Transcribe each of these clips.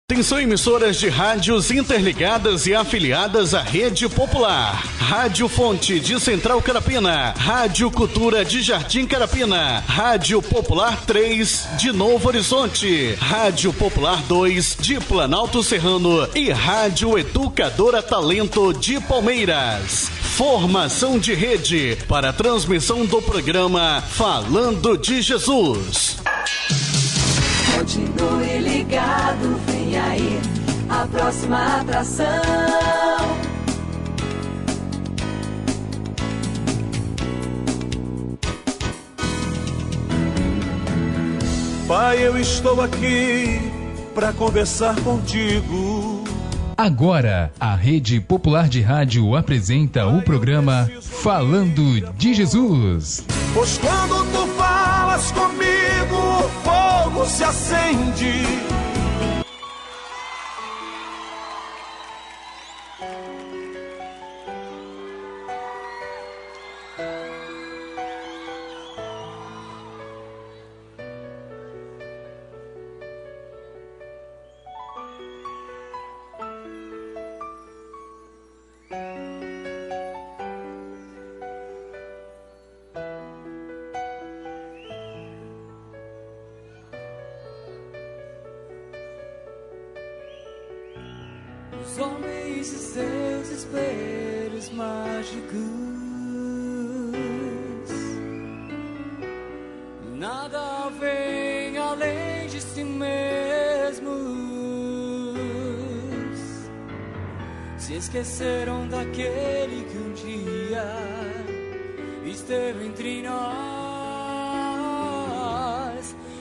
Atenção, emissoras de rádios interligadas e afiliadas à Rede Popular. Rádio Fonte de Central Carapina, Rádio Cultura de Jardim Carapina, Rádio Popular 3 de Novo Horizonte, Rádio Popular 2 de Planalto Serrano e Rádio Educadora Talento de Palmeiras. Formação de rede para a transmissão do programa Falando de Jesus. Continue ligado, vem aí a próxima atração. Pai, eu estou aqui para conversar contigo. Agora, a Rede Popular de Rádio apresenta o programa Falando de Jesus. Pois quando tu falas comigo, o fogo se acende. Os homens e seus espelhos mágicos, nada vem além de si mesmos. Se esqueceram daquele que um dia esteve entre nós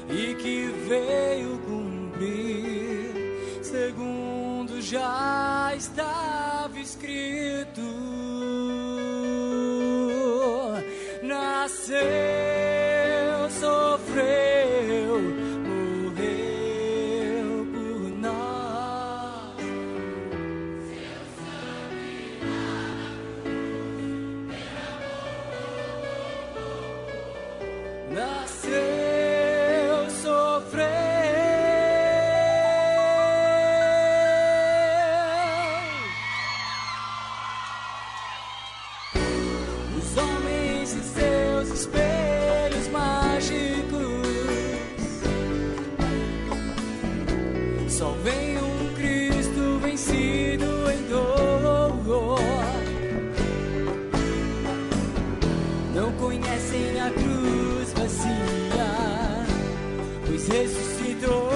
e que veio cumprir segundo já estava escrito. Nasceu, sofreu, morreu por nós. Seu sangue derramou. Nasceu, sofreu. Só vem um Cristo vencido em dor. Não conhecem a cruz vazia, pois ressuscitou.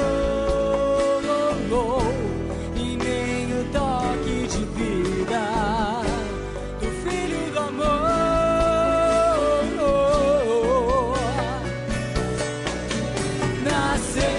E nem o toque de vida do Filho do amor. Nasceu.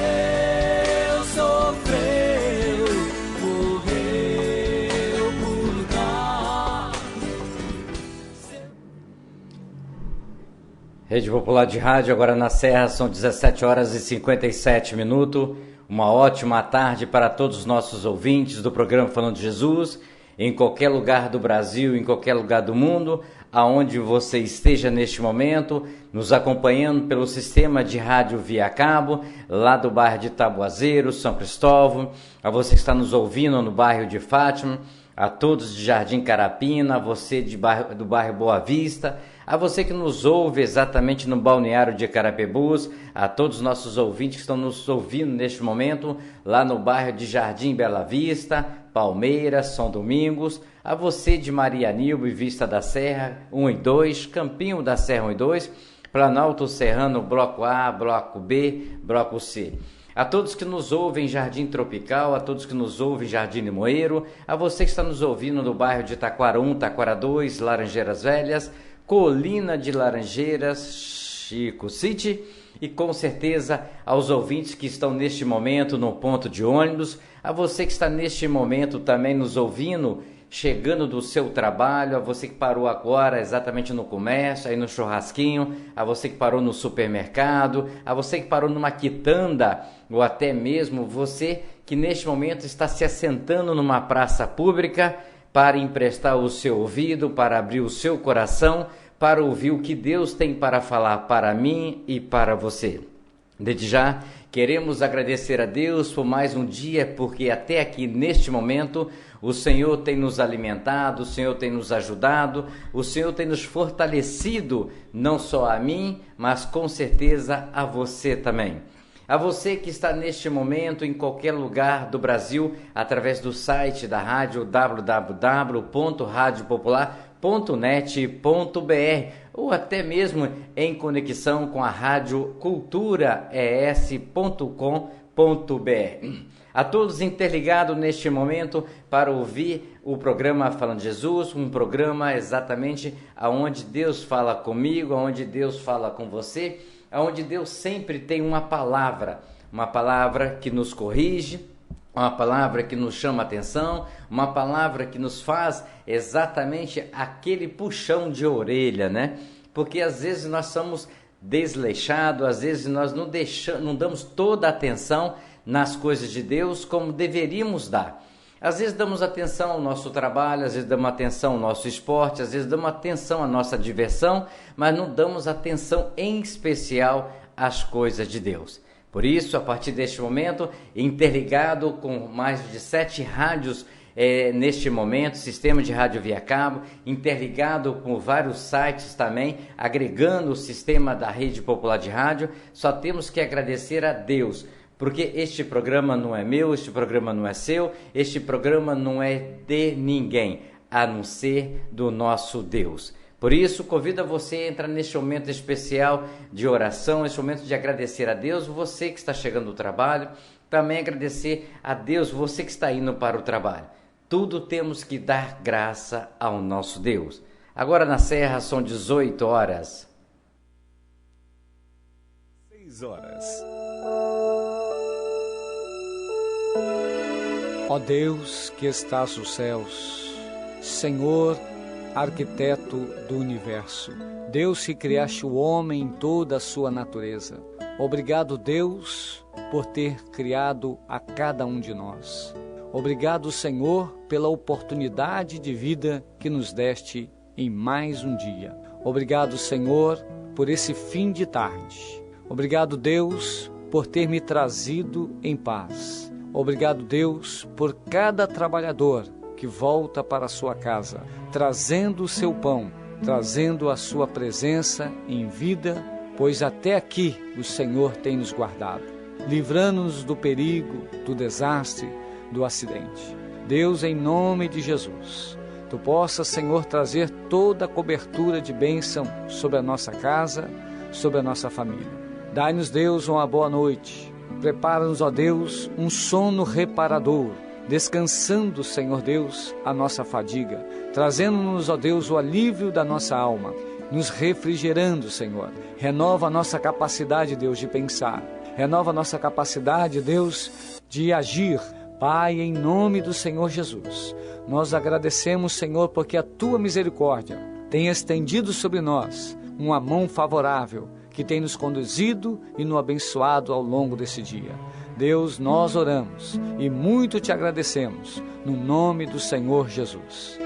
Rede Popular de Rádio, agora na Serra, são 17 horas e 57 minutos. Uma ótima tarde para todos os nossos ouvintes do programa Falando de Jesus, em qualquer lugar do Brasil, em qualquer lugar do mundo, aonde você esteja neste momento, nos acompanhando pelo sistema de rádio via cabo, lá do bairro de Taboazeiro, São Cristóvão, a você que está nos ouvindo no bairro de Fátima, a todos de Jardim Carapina, a você do bairro Boa Vista, a você que nos ouve exatamente no balneário de Carapebus, a todos os nossos ouvintes que estão nos ouvindo neste momento, lá no bairro de Jardim Bela Vista, Palmeiras, São Domingos, a você de Marianilba e Vista da Serra 1 e 2, Campinho da Serra 1 e 2, Planalto Serrano, Bloco A, Bloco B, Bloco C. A todos que nos ouvem em Jardim Tropical, a todos que nos ouvem em Jardim Limoeiro, a você que está nos ouvindo no bairro de Taquara 1, Taquara 2, Laranjeiras Velhas, Colina de Laranjeiras, Chico City, e com certeza aos ouvintes que estão neste momento no ponto de ônibus, a você que está neste momento também nos ouvindo, chegando do seu trabalho, a você que parou agora exatamente no comércio, aí no churrasquinho, a você que parou no supermercado, a você que parou numa quitanda, ou até mesmo você que neste momento está se assentando numa praça pública para emprestar o seu ouvido, para abrir o seu coração, para ouvir o que Deus tem para falar para mim e para você. Desde já, queremos agradecer a Deus por mais um dia, porque até aqui neste momento o Senhor tem nos alimentado, o Senhor tem nos ajudado, o Senhor tem nos fortalecido, não só a mim, mas com certeza a você também. A você que está neste momento em qualquer lugar do Brasil, através do site da rádio www.radiopopular.net.br ou até mesmo em conexão com a rádio culturaes.com.br. A todos interligados neste momento para ouvir o programa Falando de Jesus, um programa exatamente onde Deus fala comigo, onde Deus fala com você, onde Deus sempre tem uma palavra que nos corrige, uma palavra que nos chama a atenção, uma palavra que nos faz exatamente aquele puxão de orelha, né? Porque às vezes nós somos desleixados, às vezes nós não damos toda a atenção nas coisas de Deus como deveríamos dar. Às vezes damos atenção ao nosso trabalho, às vezes damos atenção ao nosso esporte, às vezes damos atenção à nossa diversão, mas não damos atenção em especial às coisas de Deus. Por isso, a partir deste momento, interligado com mais de 7 rádios neste momento, sistema de rádio via cabo, interligado com vários sites também, agregando o sistema da Rede Popular de Rádio, só temos que agradecer a Deus, porque este programa não é meu, este programa não é seu, este programa não é de ninguém, a não ser do nosso Deus. Por isso, convido a você a entrar neste momento especial de oração, neste momento de agradecer a Deus, você que está chegando do trabalho, também agradecer a Deus, você que está indo para o trabalho. Tudo temos que dar graça ao nosso Deus. Agora na Serra são 18 horas. 6 horas. Ó Deus que estás nos céus, Senhor, arquiteto do universo, Deus que criaste o homem em toda a sua natureza. Obrigado, Deus, por ter criado a cada um de nós. Obrigado, Senhor, pela oportunidade de vida que nos deste em mais um dia. Obrigado, Senhor, por esse fim de tarde. Obrigado, Deus, por ter me trazido em paz. Obrigado, Deus, por cada trabalhador que volta para a sua casa, trazendo o seu pão, trazendo a sua presença em vida, pois até aqui o Senhor tem nos guardado, livrando-nos do perigo, do desastre, do acidente. Deus, em nome de Jesus, Tu possas, Senhor, trazer toda a cobertura de bênção sobre a nossa casa, sobre a nossa família. Dai-nos, Deus, uma boa noite. Prepara-nos, ó Deus, um sono reparador, descansando, Senhor Deus, a nossa fadiga, trazendo-nos, ó Deus, o alívio da nossa alma, nos refrigerando, Senhor. Renova a nossa capacidade, Deus, de pensar. Renova a nossa capacidade, Deus, de agir. Pai, em nome do Senhor Jesus, nós agradecemos, Senhor, porque a Tua misericórdia tem estendido sobre nós uma mão favorável, que tem nos conduzido e nos abençoado ao longo desse dia. Deus, nós oramos e muito Te agradecemos, no nome do Senhor Jesus.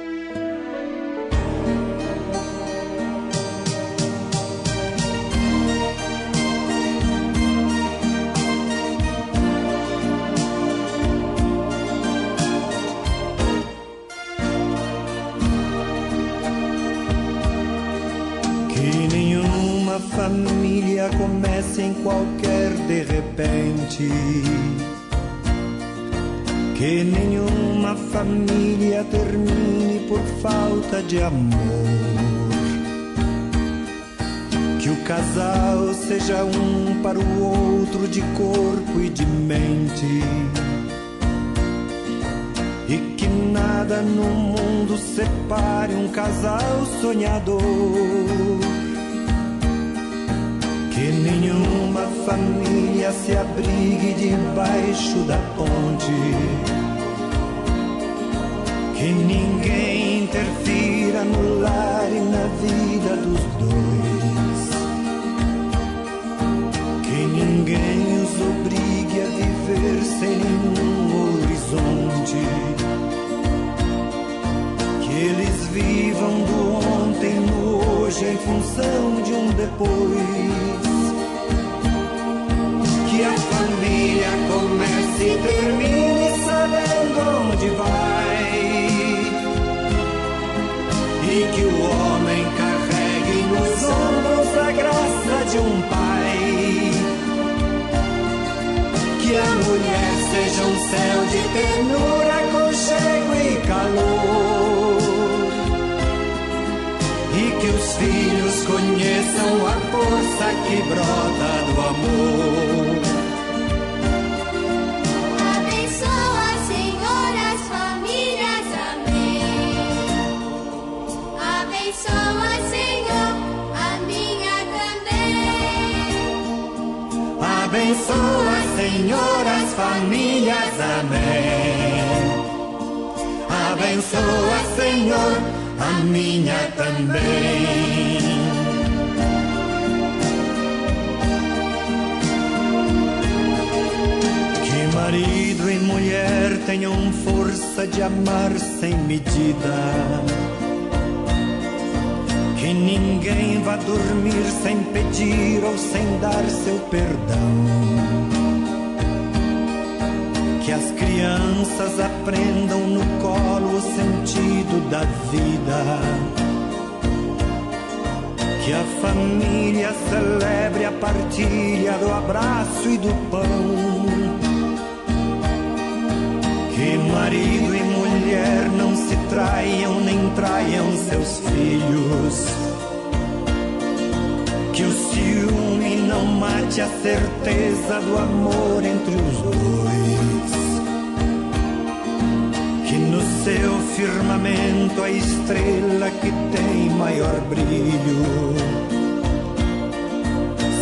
Família comece em qualquer de repente, que nenhuma família termine por falta de amor, que o casal seja um para o outro de corpo e de mente, e que nada no mundo separe um casal sonhador. Que nenhuma família se abrigue debaixo da ponte, que ninguém interfira no lar e na vida dos dois, que ninguém os obrigue a viver sem nenhum horizonte, que eles vivam do ontem no hoje em função de um depois. família comece e termine sabendo onde vai, e que o homem carregue nos ombros a graça de um pai, que a mulher seja um céu de ternura, aconchego e calor, e que os filhos conheçam a força que brota do amor. Abençoa, Senhor, as famílias, amém. Abençoa, Senhor, a minha também. Abençoa, Senhor, as famílias, amém. Abençoa, Senhor, a minha também. Que marido e mulher tenham força de amar sem medida, que ninguém vá dormir sem pedir ou sem dar seu perdão, que as crianças aprendam no colo o sentido da vida, que a família celebre a partilha do abraço e do pão, que marido e mulher não se traiam nem traiam seus filhos, que o ciúme não mate a certeza do amor entre os dois, que no seu firmamento a estrela que tem maior brilho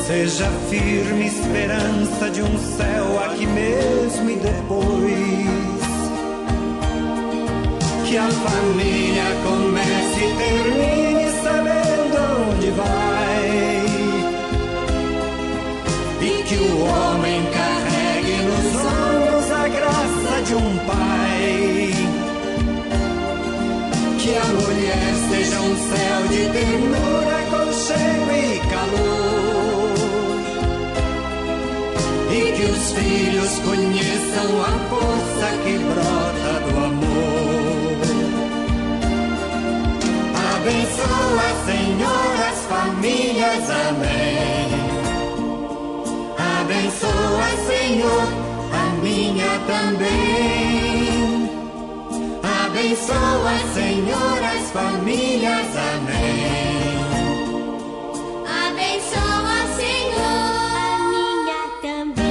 seja firme esperança de um céu aqui mesmo e depois, que a família comece e termine sabendo onde vai, e que o homem carregue nos ombros a graça de um pai, que a mulher seja um céu de ternura, aconchego e calor, e que os filhos conheçam a força que brota do amor. Abençoa, Senhor, as famílias, amém. Abençoa, Senhor, a minha também. Abençoa, Senhor, as famílias, amém. Abençoa, Senhor, a minha também.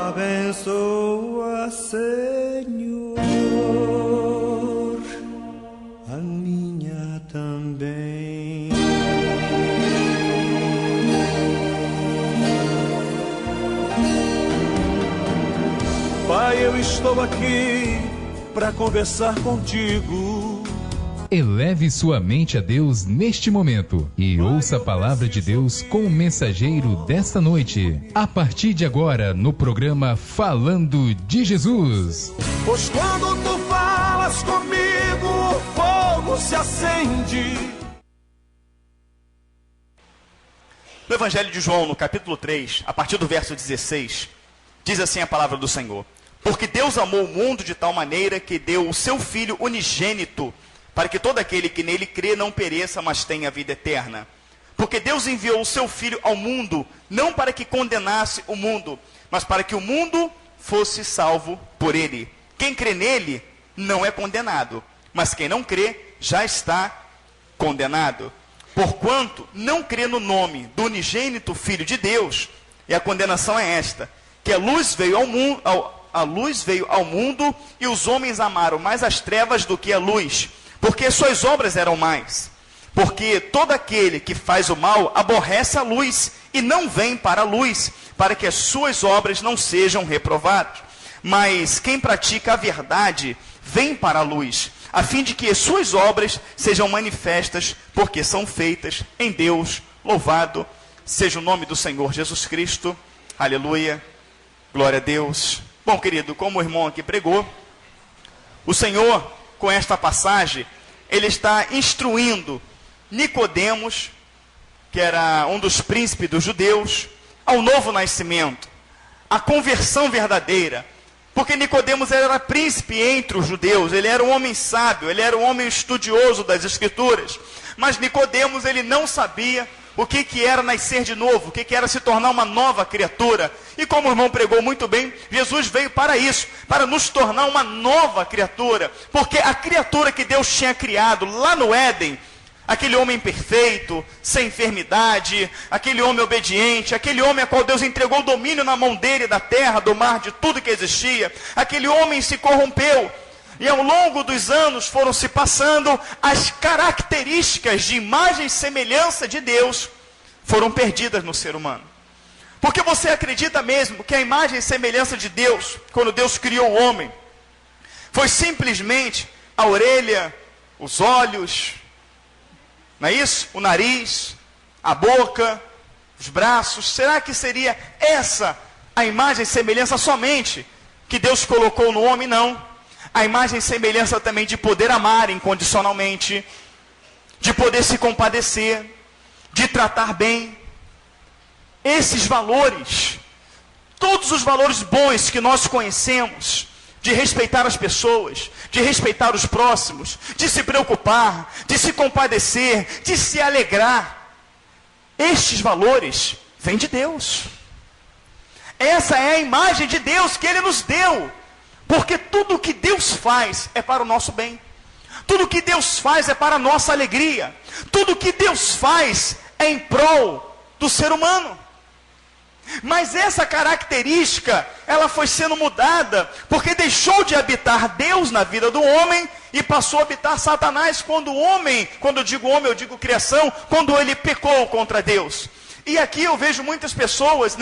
Abençoa, Senhor, a minha também. Pai, eu estou aqui para conversar contigo. Eleve sua mente a Deus neste momento e ouça a palavra de Deus com o mensageiro desta noite. A partir de agora, no programa Falando de Jesus. Pois quando tu falas comigo, o fogo se acende. No Evangelho de João, no capítulo 3, a partir do verso 16, diz assim a palavra do Senhor: Porque Deus amou o mundo de tal maneira que deu o seu Filho unigênito, para que todo aquele que nele crê não pereça, mas tenha vida eterna. Porque Deus enviou o seu Filho ao mundo, não para que condenasse o mundo, mas para que o mundo fosse salvo por ele. Quem crê nele não é condenado, mas quem não crê já está condenado. Porquanto não crê no nome do unigênito Filho de Deus, e a condenação é esta, que a luz veio ao mundo, e os homens amaram mais as trevas do que a luz, porque suas obras eram más. Porque todo aquele que faz o mal aborrece a luz e não vem para a luz, para que as suas obras não sejam reprovadas. Mas quem pratica a verdade vem para a luz, a fim de que as suas obras sejam manifestas, porque são feitas em Deus. Louvado seja o nome do Senhor Jesus Cristo. Aleluia. Glória a Deus. Bom, querido, como o irmão aqui pregou, o Senhor, com esta passagem, ele está instruindo Nicodemos que era um dos príncipes dos judeus, ao novo nascimento, a conversão verdadeira. Porque Nicodemos era príncipe entre os judeus, ele era um homem sábio, ele era um homem estudioso das Escrituras. Mas Nicodemos, ele não sabia o que era nascer de novo, o que era se tornar uma nova criatura. E como o irmão pregou muito bem, Jesus veio para isso, para nos tornar uma nova criatura. Porque a criatura que Deus tinha criado lá no Éden, aquele homem perfeito, sem enfermidade, aquele homem obediente, aquele homem a qual Deus entregou o domínio na mão dele, da terra, do mar, de tudo que existia, aquele homem se corrompeu. E ao longo dos anos foram se passando, as características de imagem e semelhança de Deus foram perdidas no ser humano. Porque você acredita mesmo que a imagem e semelhança de Deus, quando Deus criou o homem, foi simplesmente a orelha, os olhos, não é isso? O nariz, a boca, os braços? Será que seria essa a imagem e semelhança somente que Deus colocou no homem? Não. A imagem e semelhança também de poder amar incondicionalmente, de poder se compadecer, de tratar bem. Esses valores, todos os valores bons que nós conhecemos, de respeitar as pessoas, de respeitar os próximos, de se preocupar, de se compadecer, de se alegrar. Estes valores vêm de Deus. Essa é a imagem de Deus que Ele nos deu. Porque tudo que Deus faz é para o nosso bem. Tudo que Deus faz é para a nossa alegria. Tudo que Deus faz é em prol do ser humano. Mas essa característica, ela foi sendo mudada, porque deixou de habitar Deus na vida do homem e passou a habitar Satanás quando o homem, quando eu digo homem, eu digo criação, quando ele pecou contra Deus. E aqui eu vejo muitas pessoas,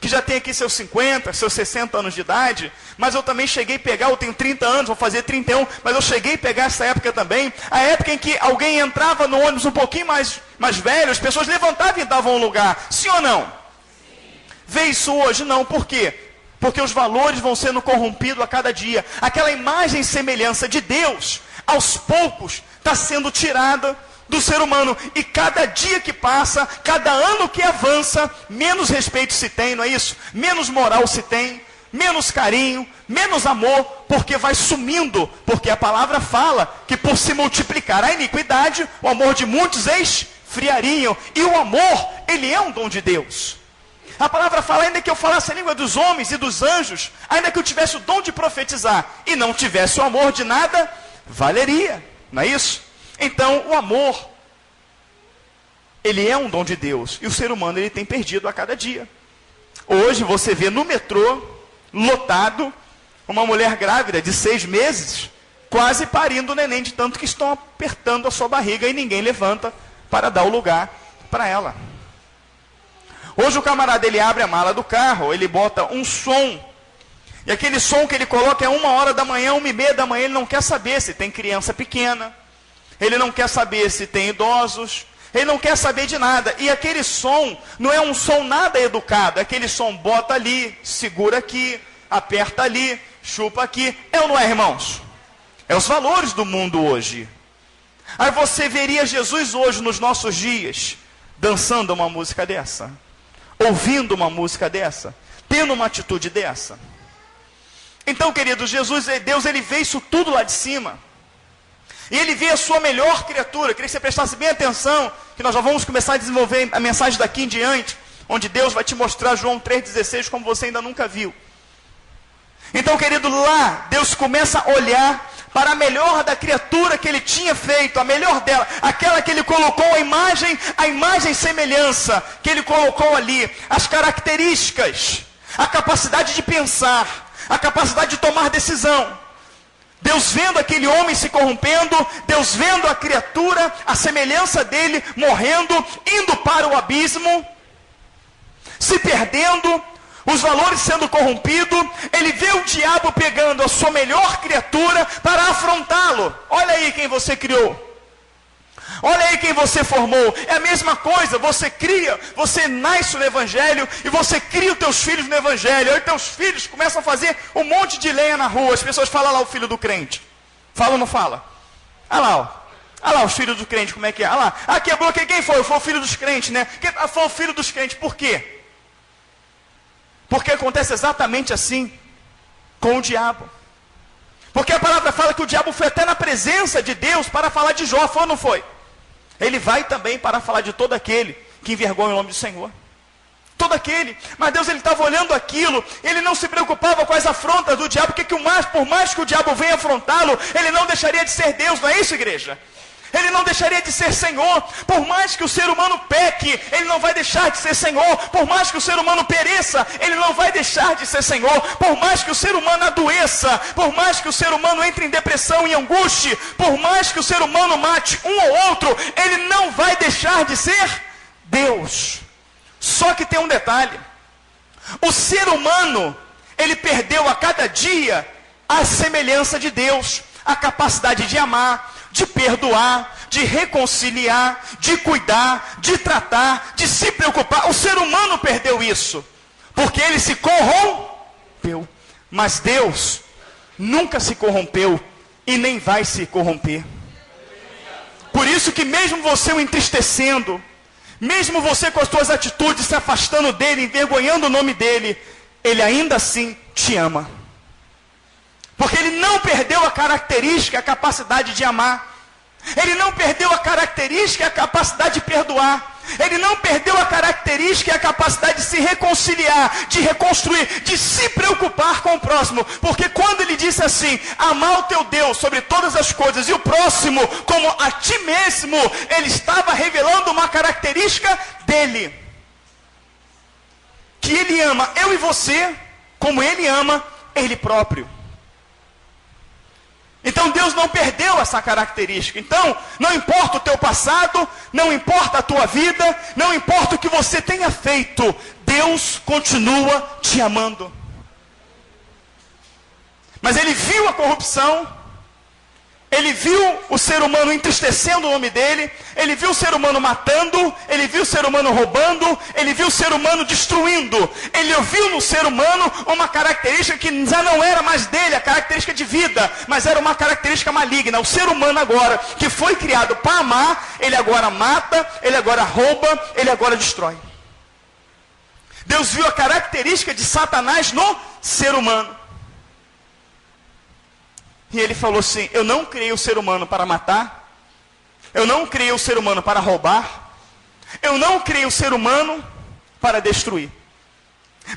que já tem aqui seus 50, seus 60 anos de idade, mas eu também cheguei a pegar, eu tenho 30 anos, vou fazer 31, mas eu cheguei a pegar essa época também, a época em que alguém entrava no ônibus um pouquinho mais velho, as pessoas levantavam e davam um lugar, sim ou não? Vê isso hoje? Não, por quê? Porque os valores vão sendo corrompidos a cada dia, aquela imagem e semelhança de Deus, aos poucos, está sendo tirada do ser humano, e cada dia que passa, cada ano que avança, menos respeito se tem, não é isso? Menos moral se tem, menos carinho, menos amor, porque vai sumindo, porque a palavra fala que por se multiplicar a iniquidade, o amor de muitos esfriariam, e o amor, ele é um dom de Deus. A palavra fala, ainda que eu falasse a língua dos homens e dos anjos, ainda que eu tivesse o dom de profetizar, e não tivesse o amor, de nada valeria, não é isso? Então, o amor, ele é um dom de Deus. E o ser humano, ele tem perdido a cada dia. Hoje, você vê no metrô, lotado, uma mulher grávida de 6 meses, quase parindo o neném, de tanto que estão apertando a sua barriga e ninguém levanta para dar o lugar para ela. Hoje, o camarada, ele abre a mala do carro, ele bota um som. E aquele som que ele coloca é 1h da manhã, 1h30 da manhã, ele não quer saber se tem criança pequena. Ele não quer saber se tem idosos, ele não quer saber de nada. E aquele som não é um som nada educado, aquele som bota ali, segura aqui, aperta ali, chupa aqui. É ou não é, irmãos? É os valores do mundo hoje. Aí você veria Jesus hoje, nos nossos dias, dançando uma música dessa, ouvindo uma música dessa, tendo uma atitude dessa. Então, queridos, Jesus, Deus, ele vê isso tudo lá de cima. E ele vê a sua melhor criatura. Queria que você prestasse bem atenção, que nós já vamos começar a desenvolver a mensagem daqui em diante, onde Deus vai te mostrar João 3,16 como você ainda nunca viu. Então, querido, lá Deus começa a olhar para a melhor da criatura que ele tinha feito, a melhor dela, aquela que ele colocou a imagem e semelhança, que ele colocou ali, as características, a capacidade de pensar, a capacidade de tomar decisão. Deus vendo aquele homem se corrompendo, Deus vendo a criatura, a semelhança dele, morrendo, indo para o abismo, se perdendo, os valores sendo corrompidos, ele vê o diabo pegando a sua melhor criatura para afrontá-lo. Olha aí quem você criou. Olha aí quem você formou. É a mesma coisa, você cria, você nasce no Evangelho e você cria os teus filhos no Evangelho. Aí teus filhos começam a fazer um monte de lenha na rua. As pessoas falam lá, o filho do crente. Fala ou não fala? Olha lá, ó. Olha lá os filhos do crente, como é que é? Olha lá, quebrou, quem foi? Foi o filho dos crentes, né? Foi o filho dos crentes, por quê? Porque acontece exatamente assim com o diabo. Porque a palavra fala que o diabo foi até na presença de Deus para falar de Jó, foi ou não foi? Ele vai também para falar de todo aquele que envergonha o nome do Senhor. Todo aquele, mas Deus ele estava olhando aquilo, ele não se preocupava com as afrontas do diabo, porque por mais que o diabo venha afrontá-lo, ele não deixaria de ser Deus, não é isso, igreja? Ele não deixaria de ser Senhor. Por mais que o ser humano peque, ele não vai deixar de ser Senhor. Por mais que o ser humano pereça, ele não vai deixar de ser Senhor. Por mais que o ser humano adoeça, por mais que o ser humano entre em depressão e angústia, por mais que o ser humano mate um ou outro, ele não vai deixar de ser Deus. Só que tem um detalhe: o ser humano, ele perdeu a cada dia a semelhança de Deus, a capacidade de amar, de perdoar, de reconciliar, de cuidar, de tratar, de se preocupar. O ser humano perdeu isso, porque ele se corrompeu. Mas Deus nunca se corrompeu e nem vai se corromper. Por isso que mesmo você o entristecendo, mesmo você com as suas atitudes se afastando dele, envergonhando o nome dele, ele ainda assim te ama. Porque ele não perdeu a característica, a capacidade de amar. Ele não perdeu a característica, a capacidade de perdoar. Ele não perdeu a característica e a capacidade de se reconciliar, de reconstruir, de se preocupar com o próximo. Porque quando ele disse assim, amar o teu Deus sobre todas as coisas e o próximo como a ti mesmo, ele estava revelando uma característica dele. Que ele ama eu e você, como ele ama ele próprio. Então Deus não perdeu essa característica. Então, não importa o teu passado, não importa a tua vida, não importa o que você tenha feito, Deus continua te amando. Mas ele viu a corrupção, ele viu o ser humano entristecendo o nome dele, ele viu o ser humano matando, ele viu o ser humano roubando, ele viu o ser humano destruindo. Ele viu no ser humano uma característica que já não era mais dele, a característica de vida, mas era uma característica maligna. O ser humano agora, que foi criado para amar, ele agora mata, ele agora rouba, ele agora destrói. Deus viu a característica de Satanás no ser humano. E ele falou assim, eu não criei o ser humano para matar, eu não criei o ser humano para roubar, eu não criei o ser humano para destruir.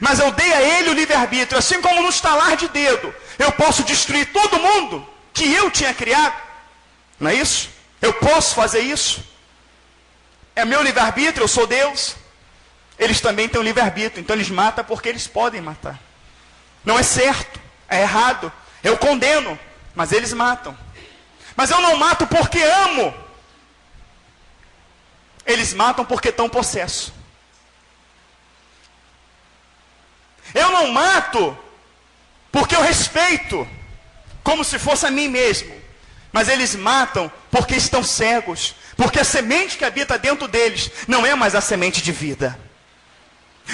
Mas eu dei a ele o livre-arbítrio, assim como no estalar de dedo, eu posso destruir todo mundo que eu tinha criado. Não é isso? Eu posso fazer isso. É meu livre-arbítrio, eu sou Deus. Eles também têm o livre-arbítrio, então eles matam porque eles podem matar. Não é certo, é errado, eu condeno. Mas eles matam. Mas eu não mato porque amo. Eles matam porque estão possessos. Eu não mato porque eu respeito, como se fosse a mim mesmo. Mas eles matam porque estão cegos. Porque a semente que habita dentro deles não é mais a semente de vida.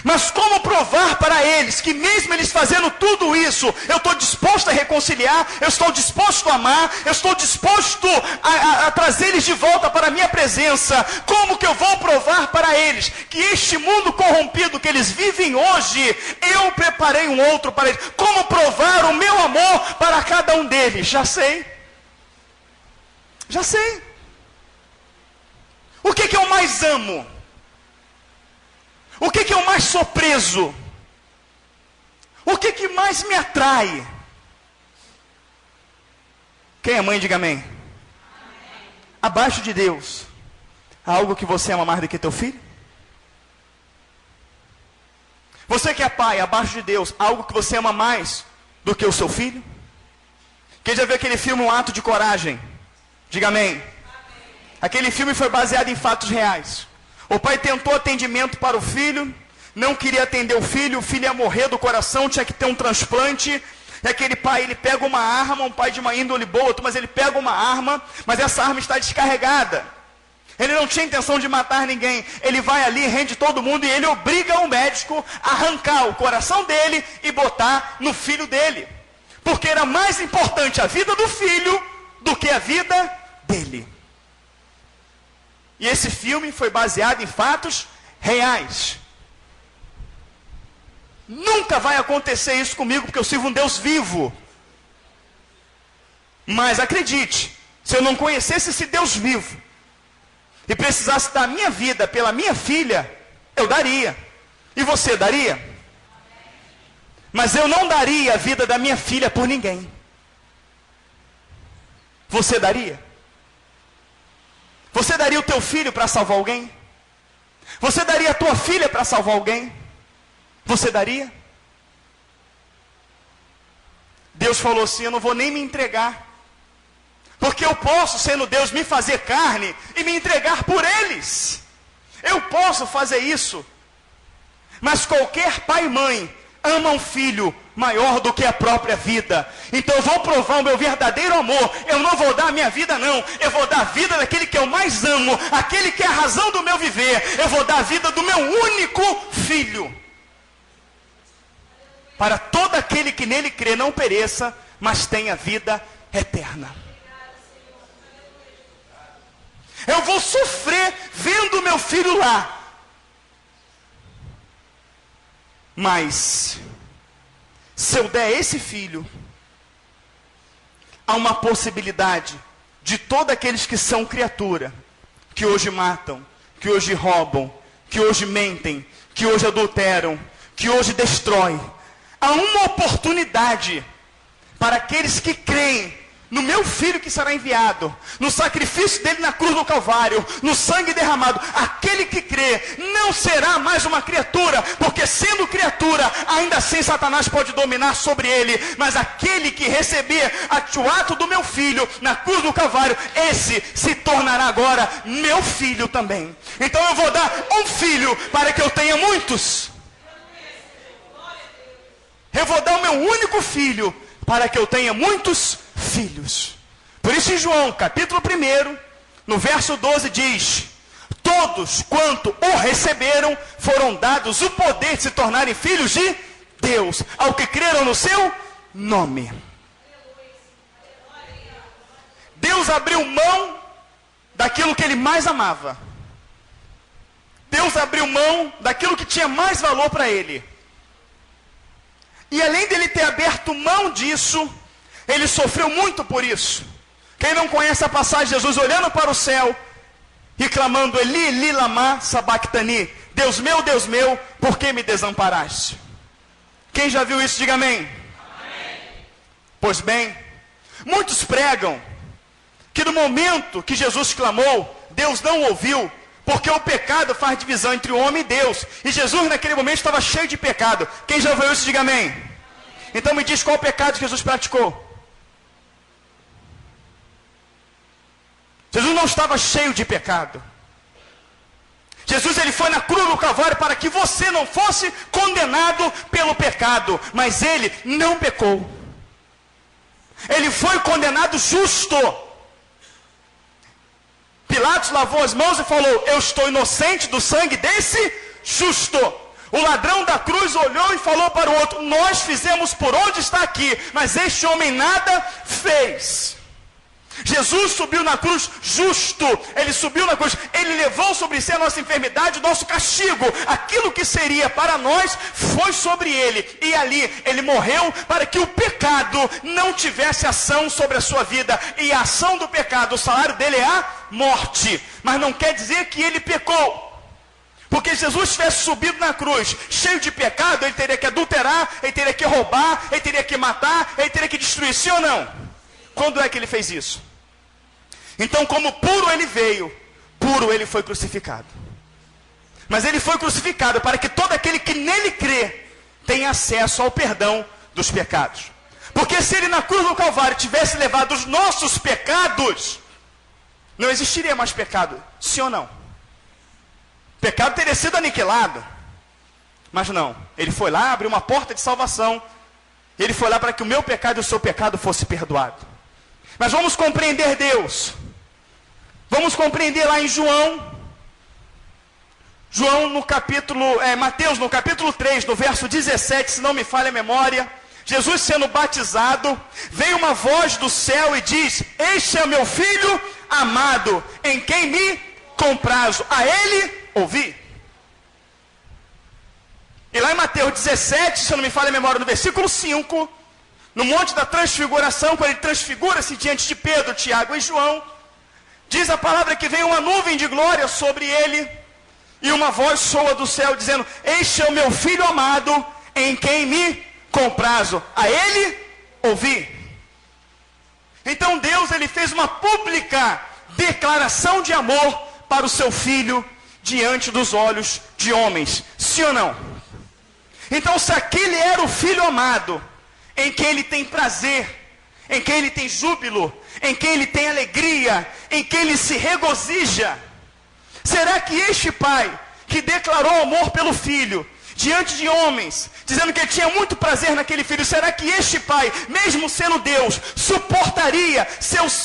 Mas como provar para eles que mesmo eles fazendo tudo isso, eu estou disposto a reconciliar, eu estou disposto a amar, eu estou disposto a trazer eles de volta para a minha presença? Como que eu vou provar para eles que este mundo corrompido que eles vivem hoje, eu preparei um outro para eles? Como provar o meu amor para cada um deles? Já sei. Já sei. O que eu mais amo? O que eu mais sou preso? O que mais me atrai? Quem é mãe, diga amém. Amém. Abaixo de Deus, há algo que você ama mais do que teu filho? Você que é pai, abaixo de Deus, há algo que você ama mais do que o seu filho? Quem já viu aquele filme Um Ato de Coragem? Diga amém. Amém. Aquele filme foi baseado em fatos reais. O pai tentou atendimento para o filho, não queria atender o filho ia morrer do coração, tinha que ter um transplante. E aquele pai, ele pega uma arma, um pai de uma índole boa, mas ele pega uma arma, mas essa arma está descarregada. Ele não tinha intenção de matar ninguém. Ele vai ali, rende todo mundo e ele obriga o médico a arrancar o coração dele e botar no filho dele. Porque era mais importante a vida do filho do que a vida dele. E esse filme foi baseado em fatos reais. Nunca vai acontecer isso comigo, porque eu sirvo um Deus vivo. Mas acredite, se eu não conhecesse esse Deus vivo, e precisasse da minha vida pela minha filha, eu daria. E você daria? Mas eu não daria a vida da minha filha por ninguém. Você daria? Você daria o teu filho para salvar alguém? Você daria a tua filha para salvar alguém? Você daria? Deus falou assim: eu não vou nem me entregar, porque eu posso, sendo Deus, me fazer carne e me entregar por eles. Eu posso fazer isso. Mas qualquer pai e mãe ama um filho maior do que a própria vida. Então eu vou provar o meu verdadeiro amor. Eu não vou dar a minha vida não. Eu vou dar a vida daquele que eu mais amo, aquele que é a razão do meu viver. Eu vou dar a vida do meu único filho, para todo aquele que nele crê não pereça, mas tenha vida eterna. Eu vou sofrer vendo meu filho lá. Mas, se eu der esse filho, há uma possibilidade de todos aqueles que são criatura, que hoje matam, que hoje roubam, que hoje mentem, que hoje adulteram, que hoje destroem. Há uma oportunidade para aqueles que creem no meu filho que será enviado, no sacrifício dele na cruz do Calvário, no sangue derramado. Aquele que crê não será mais uma criatura, porque sendo criatura, ainda assim Satanás pode dominar sobre ele. Mas aquele que receber o ato do meu filho na cruz do Calvário, esse se tornará agora meu filho também. Então eu vou dar um filho para que eu tenha muitos. Eu vou dar o meu único filho para que eu tenha muitos filhos. Por isso em João, capítulo 1, no verso 12 diz: todos quanto o receberam, foram dados o poder de se tornarem filhos de Deus, ao que creram no seu nome. Deus abriu mão daquilo que ele mais amava. Deus abriu mão daquilo que tinha mais valor para ele. E além dele ter aberto mão disso, ele sofreu muito por isso. Quem não conhece a passagem de Jesus olhando para o céu e clamando: Eli, Eli, lama sabactani, Deus meu, por que me desamparaste? Quem já viu isso, diga amém. Amém. Pois bem, muitos pregam que no momento que Jesus clamou, Deus não ouviu, porque o pecado faz divisão entre o homem e Deus. E Jesus naquele momento estava cheio de pecado. Quem já ouviu isso, diga amém. Então me diz qual o pecado que Jesus praticou. Jesus não estava cheio de pecado. Jesus ele foi na cruz do Calvário para que você não fosse condenado pelo pecado. Mas ele não pecou. Ele foi condenado justo. Pilatos lavou as mãos e falou: eu estou inocente do sangue desse justo. O ladrão da cruz olhou e falou para o outro: nós fizemos por onde está aqui, mas este homem nada fez. Jesus subiu na cruz justo. Ele subiu na cruz, ele levou sobre si a nossa enfermidade, o nosso castigo. Aquilo que seria para nós foi sobre ele. E ali ele morreu para que o pecado não tivesse ação sobre a sua vida. E a ação do pecado, o salário dele é a morte. Mas não quer dizer que ele pecou. Porque se Jesus tivesse subido na cruz cheio de pecado, ele teria que adulterar, ele teria que roubar, ele teria que matar, ele teria que destruir, sim ou não? Quando é que ele fez isso? Então, como puro ele veio, puro ele foi crucificado. Mas ele foi crucificado para que todo aquele que nele crê tenha acesso ao perdão dos pecados. Porque se ele na cruz do Calvário tivesse levado os nossos pecados, não existiria mais pecado, sim ou não? O pecado teria sido aniquilado. Mas não, ele foi lá, abriu uma porta de salvação. Ele foi lá para que o meu pecado e o seu pecado fosse perdoado. Mas vamos compreender Deus. Vamos compreender lá em Mateus no capítulo 3, no verso 17, se não me falha a memória. Jesus sendo batizado, veio uma voz do céu e diz: este é o meu filho amado, em quem me com prazo a ele ouvir. E lá em Mateus 17, se eu não me falha a memória, no versículo 5, no Monte da Transfiguração, quando ele transfigura-se diante de Pedro, Tiago e João, diz a palavra que vem uma nuvem de glória sobre ele, e uma voz soa do céu dizendo: este é o meu filho amado, em quem me comprazo, a ele ouvir. Então Deus, ele fez uma pública declaração de amor para o seu filho diante dos olhos de homens, sim ou não? Então, se aquele era o filho amado, em quem ele tem prazer, em quem ele tem júbilo, em quem ele tem alegria, em quem ele se regozija, será que este pai, que declarou amor pelo filho, diante de homens, dizendo que ele tinha muito prazer naquele filho, será que este pai, mesmo sendo Deus, suportaria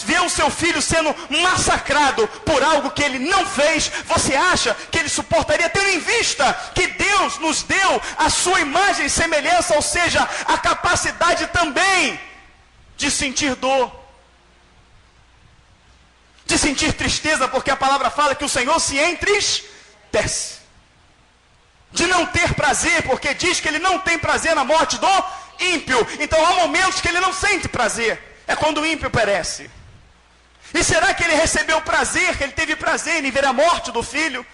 ver o seu filho sendo massacrado por algo que ele não fez? Você acha que ele suportaria, tendo em vista que Deus nos deu a sua imagem e semelhança, ou seja, a capacidade também de sentir dor, de sentir tristeza, porque a palavra fala que o Senhor se entristece, de não ter prazer, porque diz que ele não tem prazer na morte do ímpio. Então há momentos que ele não sente prazer, é quando o ímpio perece. E será que ele recebeu prazer, que ele teve prazer em ver a morte do filho?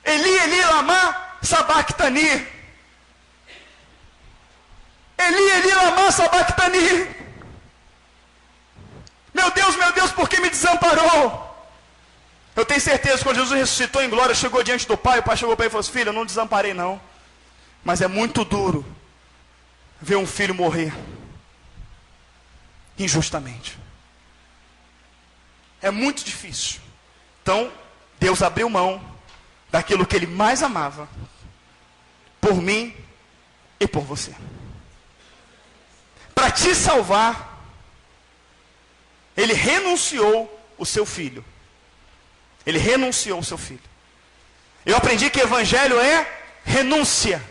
Eli, Eli, lama sabachthani. Eli, Eli, lama sabachthani. Meu Deus, por que me desamparou? Eu tenho certeza que quando Jesus ressuscitou em glória, chegou diante do Pai, o Pai chegou para ele e falou assim: filho, eu não desamparei não, mas é muito duro ver um filho morrer injustamente. É muito difícil. Então, Deus abriu mão daquilo que ele mais amava, por mim e por você. Para te salvar, ele renunciou o seu filho. Ele renunciou o seu filho. Eu aprendi que evangelho é renúncia.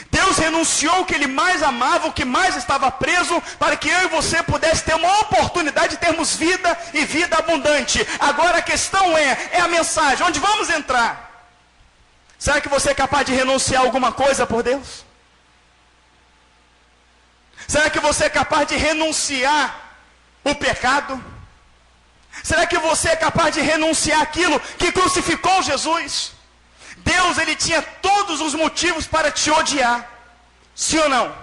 Deus renunciou o que ele mais amava, o que mais estava preso, para que eu e você pudesse ter uma oportunidade de termos vida e vida abundante. Agora a questão é a mensagem, onde vamos entrar? Será que você é capaz de renunciar alguma coisa por Deus? Será que você é capaz de renunciar o pecado? Será que você é capaz de renunciar aquilo que crucificou Jesus? Deus, ele tinha todos os motivos para te odiar. Sim ou não?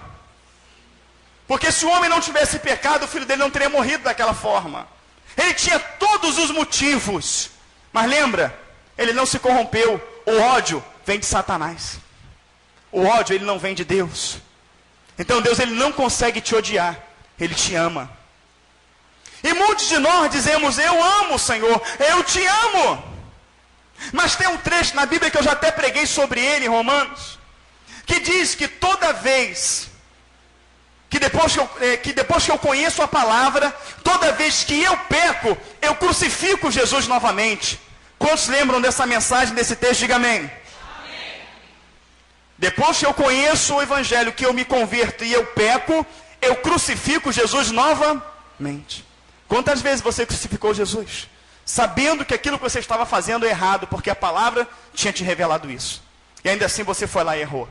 Porque se o homem não tivesse pecado, o filho dele não teria morrido daquela forma. Ele tinha todos os motivos. Mas lembra, ele não se corrompeu. O ódio vem de Satanás. O ódio, ele não vem de Deus. Então Deus, ele não consegue te odiar. Ele te ama. E muitos de nós dizemos: eu amo o Senhor, eu te amo. Mas tem um trecho na Bíblia que eu já até preguei sobre ele, em Romanos, que diz que toda vez, que depois que eu conheço a palavra, toda vez que eu peco, eu crucifico Jesus novamente. Quantos lembram dessa mensagem, desse texto? Diga amém. Amém. Depois que eu conheço o Evangelho, que eu me converto e eu peco, eu crucifico Jesus novamente. Quantas vezes você crucificou Jesus, sabendo que aquilo que você estava fazendo é errado, porque a palavra tinha te revelado isso, e ainda assim você foi lá e errou?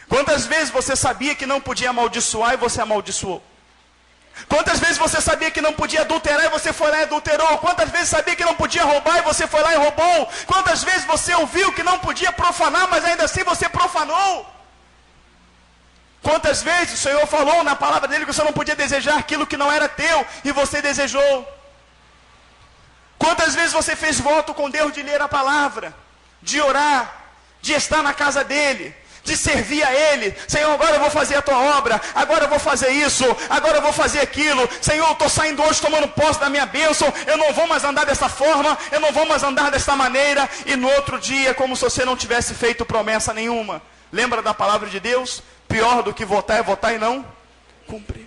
Quantas vezes você sabia que não podia amaldiçoar e você amaldiçoou? Quantas vezes você sabia que não podia adulterar e você foi lá e adulterou? Quantas vezes sabia que não podia roubar e você foi lá e roubou? Quantas vezes você ouviu que não podia profanar, mas ainda assim você profanou? Quantas vezes o Senhor falou na palavra dele que você não podia desejar aquilo que não era teu e você desejou? Quantas vezes você fez voto com Deus de ler a palavra, de orar, de estar na casa dele, de servir a ele? Senhor, agora eu vou fazer a tua obra, agora eu vou fazer isso, agora eu vou fazer aquilo. Senhor, eu estou saindo hoje tomando posse da minha bênção, eu não vou mais andar dessa forma, eu não vou mais andar desta maneira. E no outro dia, como se você não tivesse feito promessa nenhuma. Lembra da palavra de Deus? Pior do que votar é votar e não cumprir.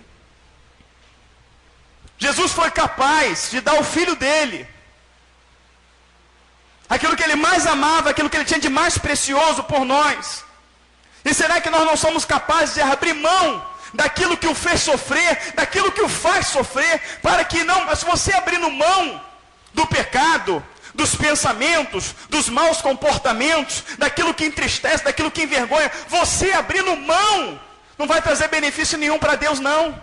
Jesus foi capaz de dar o filho dele, aquilo que ele mais amava, aquilo que ele tinha de mais precioso por nós. E será que nós não somos capazes de abrir mão daquilo que o fez sofrer, daquilo que o faz sofrer, para que não, mas se você abrindo mão do pecado, dos pensamentos, dos maus comportamentos, daquilo que entristece, daquilo que envergonha, você abrindo mão, não vai trazer benefício nenhum para Deus, não.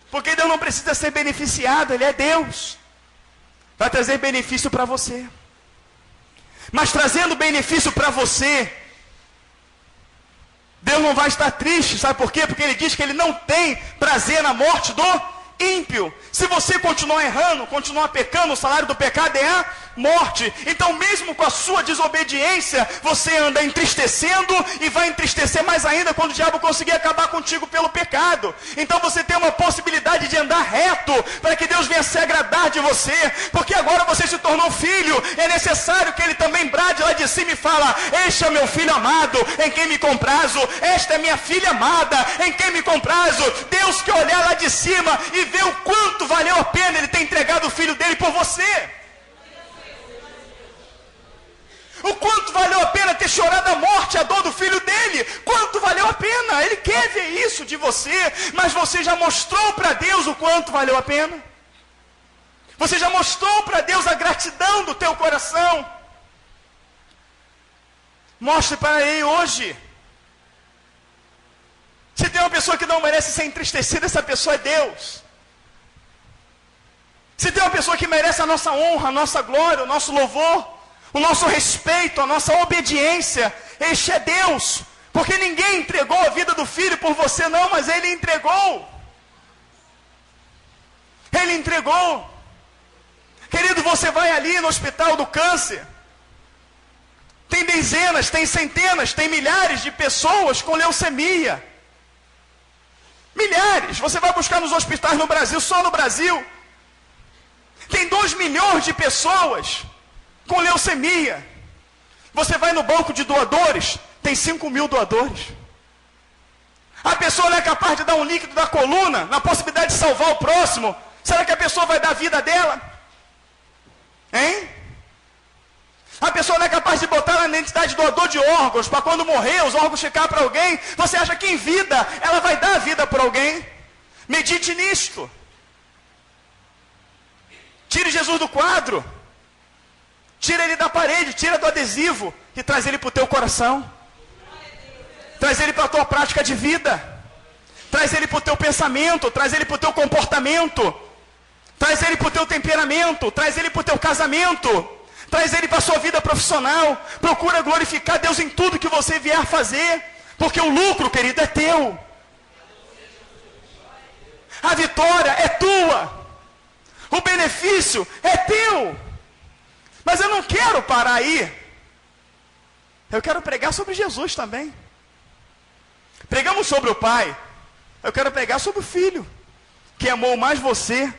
Porque Deus não precisa ser beneficiado, Ele é Deus. Vai trazer benefício para você. Mas trazendo benefício para você, Deus não vai estar triste, sabe por quê? Porque Ele diz que Ele não tem prazer na morte do ímpio. Se você continuar errando, continuar pecando, o salário do pecado é a morte. Então mesmo com a sua desobediência, você anda entristecendo e vai entristecer mais ainda quando o diabo conseguir acabar contigo pelo pecado. Então você tem uma possibilidade de andar reto, para que Deus venha se agradar de você, porque agora você se tornou filho. É necessário que Ele também brade lá de cima e fala: este é meu filho amado, em quem me comprazo, esta é minha filha amada, em quem me comprazo. Deus quer olhar lá de cima e ver o quanto valeu a pena Ele ter entregado o filho dele por você. O quanto valeu a pena ter chorado a morte, a dor do filho dele. Quanto valeu a pena. Ele quer ver isso de você. Mas você já mostrou para Deus o quanto valeu a pena? Você já mostrou para Deus a gratidão do teu coração? Mostre para Ele hoje. Se tem uma pessoa que não merece ser entristecida, essa pessoa é Deus. Se tem uma pessoa que merece a nossa honra, a nossa glória, o nosso louvor, o nosso respeito, a nossa obediência, este é Deus. Porque ninguém entregou a vida do filho por você não, mas Ele entregou. Ele entregou. Querido, você vai ali no hospital do câncer, tem dezenas, tem centenas, tem milhares de pessoas com leucemia. Milhares. Você vai buscar nos hospitais no Brasil, só no Brasil tem 2 milhões de pessoas com leucemia. Você vai no banco de doadores, tem 5 mil doadores. A pessoa não é capaz de dar um líquido da coluna, na possibilidade de salvar o próximo. Será que a pessoa vai dar a vida dela? Hein? A pessoa não é capaz de botar na identidade de doador de órgãos, para quando morrer, os órgãos ficar para alguém. Você acha que em vida, ela vai dar a vida para alguém? Medite nisto. Tire Jesus do quadro. Tira ele da parede, tira do adesivo e traz ele para o teu coração. Traz ele para a tua prática de vida. Traz ele para o teu pensamento, traz ele para o teu comportamento. Traz ele para o teu temperamento, traz ele para o teu casamento. Traz ele para a sua vida profissional. Procura glorificar Deus em tudo que você vier fazer. Porque o lucro, querido, é teu. A vitória é tua. O benefício é teu. Mas eu não quero parar aí. Eu quero pregar sobre Jesus também. Pregamos sobre o Pai. Eu quero pregar sobre o Filho, que amou mais você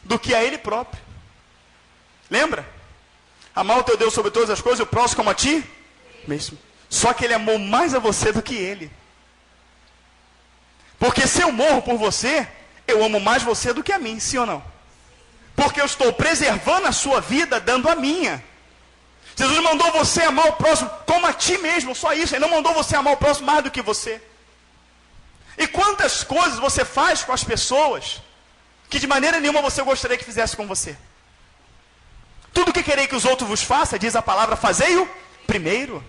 do que a Ele próprio. Lembra? Amar o teu Deus sobre todas as coisas e o próximo como a ti mesmo. Só que Ele amou mais a você do que Ele. Porque se eu morro por você, eu amo mais você do que a mim, sim ou não? Porque eu estou preservando a sua vida, dando a minha. Jesus mandou você amar o próximo como a ti mesmo, só isso. Ele não mandou você amar o próximo mais do que você. E quantas coisas você faz com as pessoas que de maneira nenhuma você gostaria que fizesse com você? Tudo que querer que os outros vos façam, diz a palavra, fazei-o primeiro.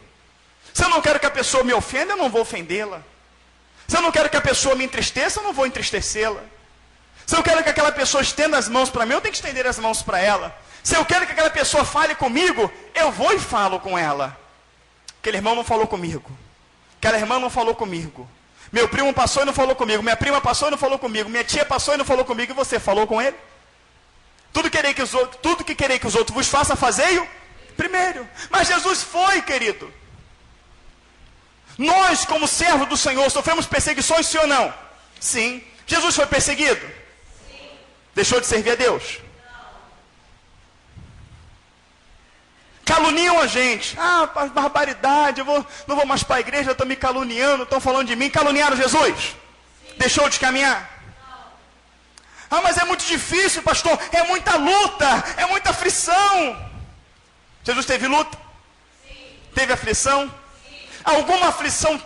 Se eu não quero que a pessoa me ofenda, eu não vou ofendê-la. Se eu não quero que a pessoa me entristeça, eu não vou entristecê-la. Se eu quero que aquela pessoa estenda as mãos para mim, eu tenho que estender as mãos para ela. Se eu quero que aquela pessoa fale comigo, eu vou e falo com ela. Aquele irmão não falou comigo. Aquela irmã não falou comigo. Meu primo passou e não falou comigo. Minha prima passou e não falou comigo. Minha tia passou e não falou comigo. E você falou com ele? Tudo que querer que os outros vos façam, fazei-o primeiro. Mas Jesus foi, querido. Nós, como servos do Senhor, sofremos perseguições, sim ou não? Sim. Jesus foi perseguido? Sim. Deixou de servir a Deus? Caluniam a gente. Ah, barbaridade, não vou mais para a igreja, estão me caluniando, estão falando de mim. Caluniaram Jesus? Sim. Deixou de caminhar? Não. Ah, mas é muito difícil, pastor, é muita luta, é muita aflição. Jesus teve luta? Sim. Teve aflição? Sim. Alguma aflição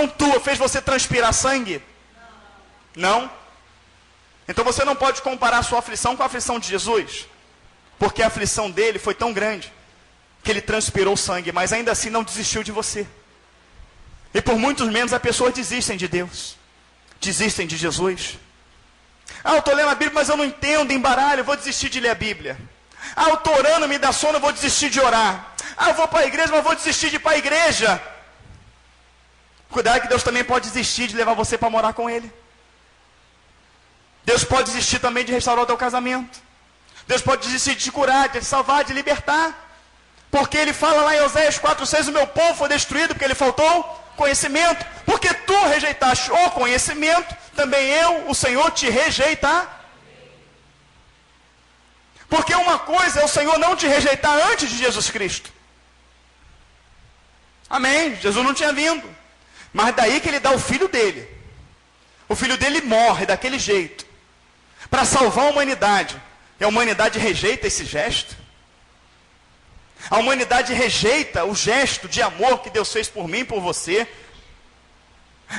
tua fez você transpirar sangue? Não. Então você não pode comparar a sua aflição com a aflição de Jesus, porque a aflição dele foi tão grande que ele transpirou sangue, mas ainda assim não desistiu de você. E por muitos menos as pessoas desistem de Deus, desistem de Jesus. Ah, eu estou lendo a Bíblia, mas eu não entendo, embaralho, eu vou desistir de ler a Bíblia. Ah, eu estou orando, me dá sono, eu vou desistir de orar. Ah, eu vou para a igreja, mas eu vou desistir de ir para a igreja. Cuidado que Deus também pode desistir de levar você para morar com Ele. Deus pode desistir também de restaurar o teu casamento. Deus pode desistir de te curar, de te salvar, de libertar. Porque Ele fala lá em Oséias 4:6, o meu povo foi destruído porque lhe faltou conhecimento. Porque tu rejeitaste o conhecimento, também eu, o Senhor, te rejeitar. Porque uma coisa é o Senhor não te rejeitar antes de Jesus Cristo. Amém? Jesus não tinha vindo. Mas daí que Ele dá o Filho dele. O Filho dele morre daquele jeito, para salvar a humanidade. E a humanidade rejeita esse gesto. A humanidade rejeita o gesto de amor que Deus fez por mim e por você.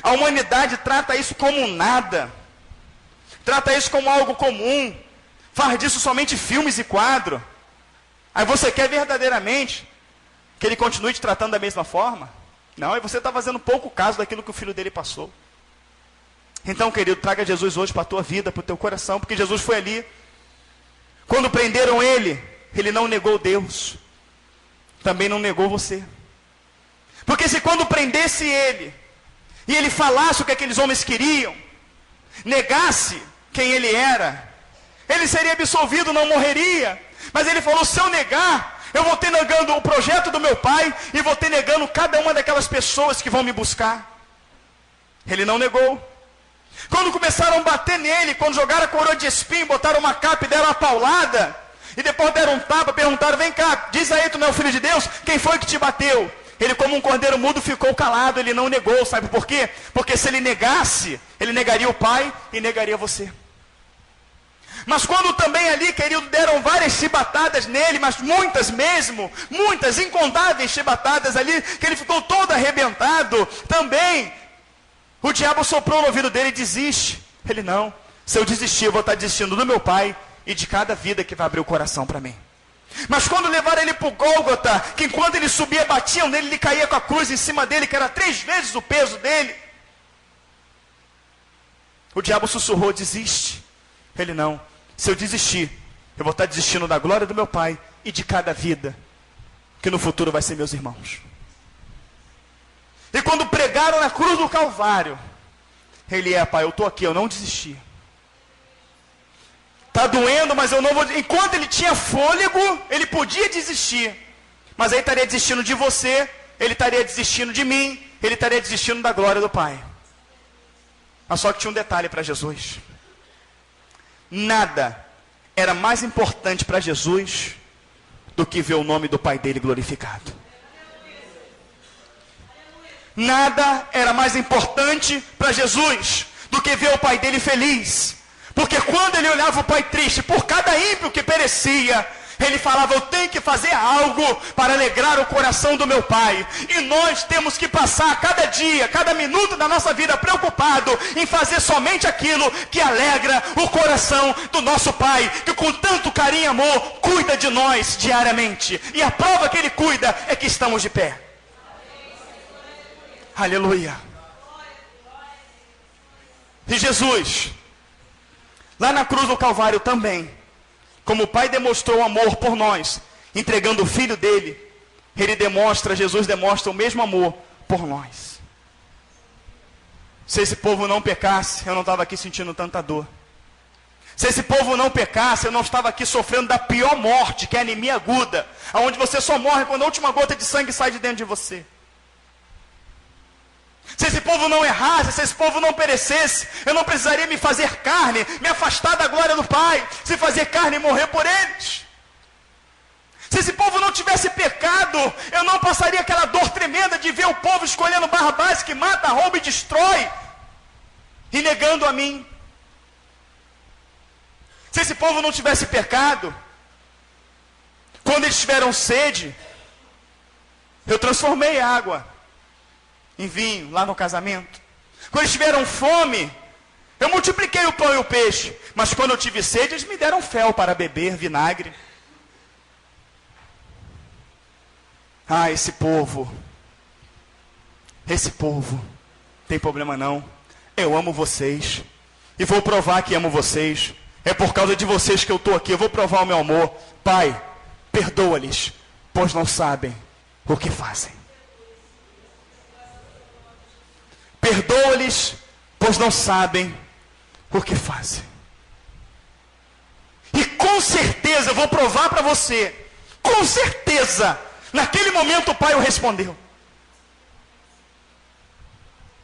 A humanidade trata isso como nada. Trata isso como algo comum. Faz disso somente filmes e quadro. Aí você quer verdadeiramente que Ele continue te tratando da mesma forma? Não, e você está fazendo pouco caso daquilo que o Filho dele passou. Então, querido, traga Jesus hoje para a tua vida, para o teu coração, porque Jesus foi ali. Quando prenderam Ele, Ele não negou Deus. Também não negou você. Porque se quando prendesse Ele, e Ele falasse o que aqueles homens queriam, negasse quem Ele era, Ele seria absolvido, não morreria. Mas Ele falou, se eu negar, eu vou ter negando o projeto do meu Pai, e vou ter negando cada uma daquelas pessoas que vão me buscar. Ele não negou. Quando começaram a bater nele, quando jogaram a coroa de espinho, botaram uma capa e deram uma paulada, e depois deram um tapa, perguntaram, vem cá, diz aí, tu não é o Filho de Deus? Quem foi que te bateu? Ele, como um cordeiro mudo, ficou calado, ele não negou, sabe por quê? Porque se ele negasse, ele negaria o Pai e negaria você. Mas quando também ali, querido, deram várias chibatadas nele, mas muitas mesmo, muitas, incontáveis chibatadas ali, que ele ficou todo arrebentado, também o diabo soprou no ouvido dele e desiste. Ele, não, se eu desistir, eu vou estar desistindo do meu Pai e de cada vida que vai abrir o coração para mim. Mas quando levaram ele para o Gólgota, que enquanto ele subia, batiam nele, ele caía com a cruz em cima dele, que era 3 vezes o peso dele. O diabo sussurrou, desiste. Ele, não, se eu desistir, eu vou estar desistindo da glória do meu Pai e de cada vida, que no futuro vai ser meus irmãos. E quando pregaram na cruz do Calvário, ele, Pai, eu estou aqui, eu não desisti. Está doendo, mas eu não vou... Enquanto ele tinha fôlego, ele podia desistir. Mas aí estaria desistindo de você, ele estaria desistindo de mim, ele estaria desistindo da glória do Pai. Mas só que tinha um detalhe para Jesus. Nada era mais importante para Jesus do que ver o nome do Pai dele glorificado. Nada era mais importante para Jesus do que ver o Pai dele feliz. Porque quando ele olhava o Pai triste por cada ímpio que perecia, ele falava, eu tenho que fazer algo para alegrar o coração do meu Pai. E nós temos que passar cada dia, cada minuto da nossa vida preocupado em fazer somente aquilo que alegra o coração do nosso Pai, que com tanto carinho e amor cuida de nós diariamente. E a prova que Ele cuida é que estamos de pé. Aleluia. E Jesus, lá na cruz do Calvário também, como o Pai demonstrou amor por nós, entregando o Filho dele, Jesus demonstra o mesmo amor por nós. Se esse povo não pecasse, eu não estava aqui sentindo tanta dor. Se esse povo não pecasse, eu não estava aqui sofrendo da pior morte, que é a anemia aguda, onde você só morre quando a última gota de sangue sai de dentro de você. Se esse povo não errasse, se esse povo não perecesse, eu não precisaria me fazer carne, me afastar da glória do Pai, se fazer carne e morrer por eles. Se esse povo não tivesse pecado, eu não passaria aquela dor tremenda de ver o povo escolhendo Barrabás, que mata, rouba e destrói, e negando a mim. Se esse povo não tivesse pecado, quando eles tiveram sede, eu transformei água em vinho, lá no casamento. Quando eles tiveram fome, Eu multipliquei o pão e o peixe, mas quando eu tive sede, eles me deram fel para beber, vinagre. Ah, esse povo tem problema não. Eu amo vocês e vou provar que amo vocês. É por causa de vocês que eu estou aqui. Eu vou provar o meu amor. Pai, perdoa-lhes, pois não sabem o que fazem. Perdoa-lhes, pois não sabem o que fazem. E com certeza, eu vou provar para você, com certeza, naquele momento o pai o respondeu.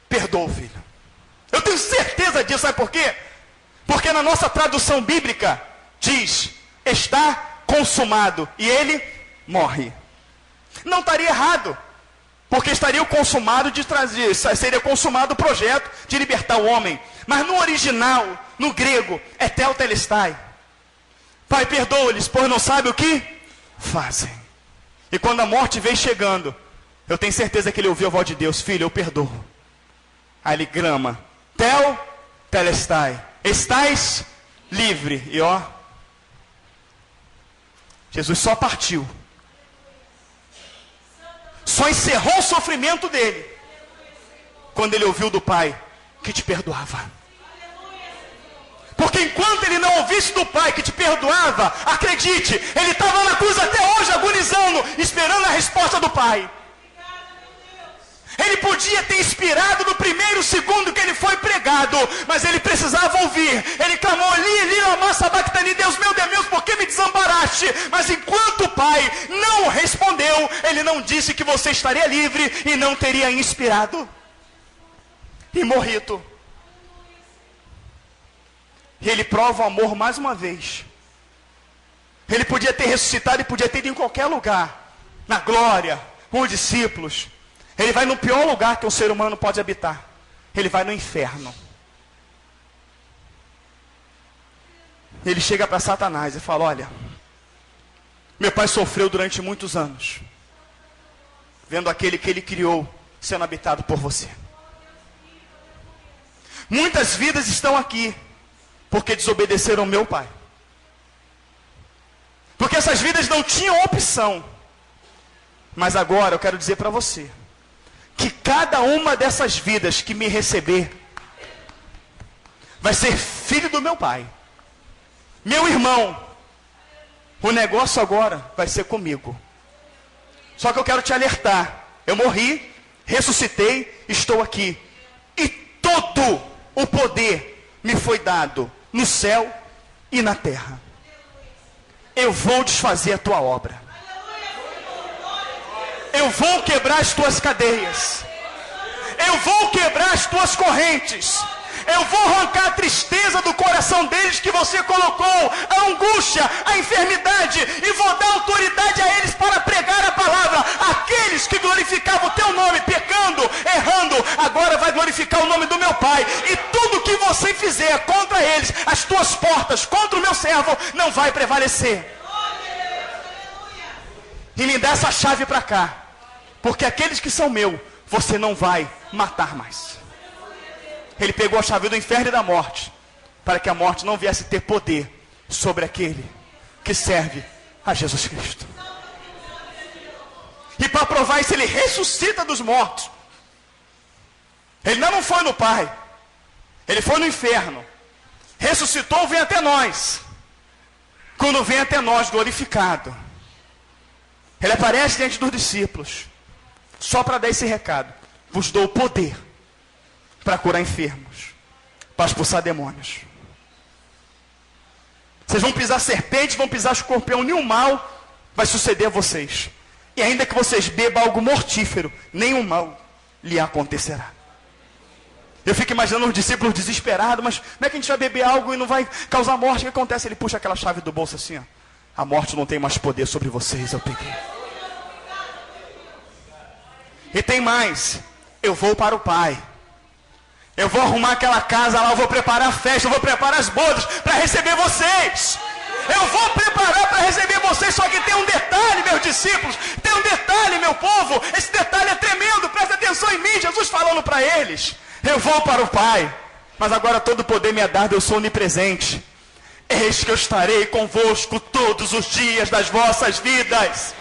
Perdoa, filho. Eu tenho certeza disso, sabe por quê? Porque na nossa tradução bíblica diz, está consumado, e ele morre. Não estaria errado, porque estaria consumado seria consumado o projeto de libertar o homem. Mas no original, no grego, é teltelestai. Pai, perdoa-lhes, pois não sabem o que fazem. E quando a morte veio chegando, eu tenho certeza que ele ouviu a voz de Deus. Filho, eu perdoo. Aí ele grama, telestai, estais livre. E ó, Jesus só partiu, só encerrou o sofrimento dele quando ele ouviu do Pai que te perdoava. Porque enquanto ele não ouvisse do Pai que te perdoava, acredite, ele estava na cruz até hoje agonizando, esperando a resposta do Pai. Ele podia ter inspirado no primeiro segundo que ele foi pregado, mas ele precisava ouvir. Ele clamou, Li, lama sabachthani, Deus, por que me desamparaste? Mas enquanto o Pai não respondeu, ele não disse que você estaria livre e não teria inspirado. E morrito. E ele prova o amor mais uma vez. Ele podia ter ressuscitado e podia ter ido em qualquer lugar, na glória, com os discípulos. Ele vai no pior lugar que um ser humano pode habitar. Ele vai no inferno. Ele chega para Satanás e fala, olha, meu pai sofreu durante muitos anos, vendo aquele que ele criou sendo habitado por você. Muitas vidas estão aqui porque desobedeceram meu pai. Porque essas vidas não tinham opção. Mas agora eu quero dizer para você que cada uma dessas vidas que me receber vai ser filho do meu pai, meu irmão. O negócio agora vai ser comigo. Só que eu quero te alertar, eu morri, ressuscitei, estou aqui, e todo o poder me foi dado no céu e na terra. Eu vou desfazer a tua obra. Eu vou quebrar as tuas cadeias. Eu vou quebrar as tuas correntes. Eu vou arrancar a tristeza do coração deles que você colocou, a angústia, a enfermidade, e vou dar autoridade a eles para pregar a palavra. Aqueles que glorificavam o teu nome, pecando, errando, agora vai glorificar o nome do meu Pai. E tudo que você fizer contra eles, as tuas portas contra o meu servo, não vai prevalecer. E me dá essa chave para cá. Porque aqueles que são meus, você não vai matar mais. Ele pegou a chave do inferno e da morte, para que a morte não viesse ter poder sobre aquele que serve a Jesus Cristo. E para provar isso, ele ressuscita dos mortos. Ele não foi no Pai, ele foi no inferno. Ressuscitou, vem até nós. Quando vem até nós glorificado, ele aparece diante dos discípulos, só para dar esse recado: vos dou poder para curar enfermos, para expulsar demônios. Vocês vão pisar serpentes, vão pisar escorpião, nenhum mal vai suceder a vocês. E ainda que vocês bebam algo mortífero, nenhum mal lhe acontecerá. Eu fico imaginando os discípulos desesperados, mas como é que a gente vai beber algo e não vai causar morte? O que acontece? Ele puxa aquela chave do bolso assim, ó. A morte não tem mais poder sobre vocês, eu peguei. E tem mais, eu vou para o Pai. Eu vou arrumar aquela casa lá, eu vou preparar a festa, eu vou preparar as bodas para receber vocês. Eu vou preparar para receber vocês, só que tem um detalhe, meus discípulos, tem um detalhe, meu povo, esse detalhe é tremendo, presta atenção em mim, Jesus falando para eles: eu vou para o Pai, Mas agora todo poder me é dado, eu sou onipresente. Eis que eu estarei convosco todos os dias das vossas vidas.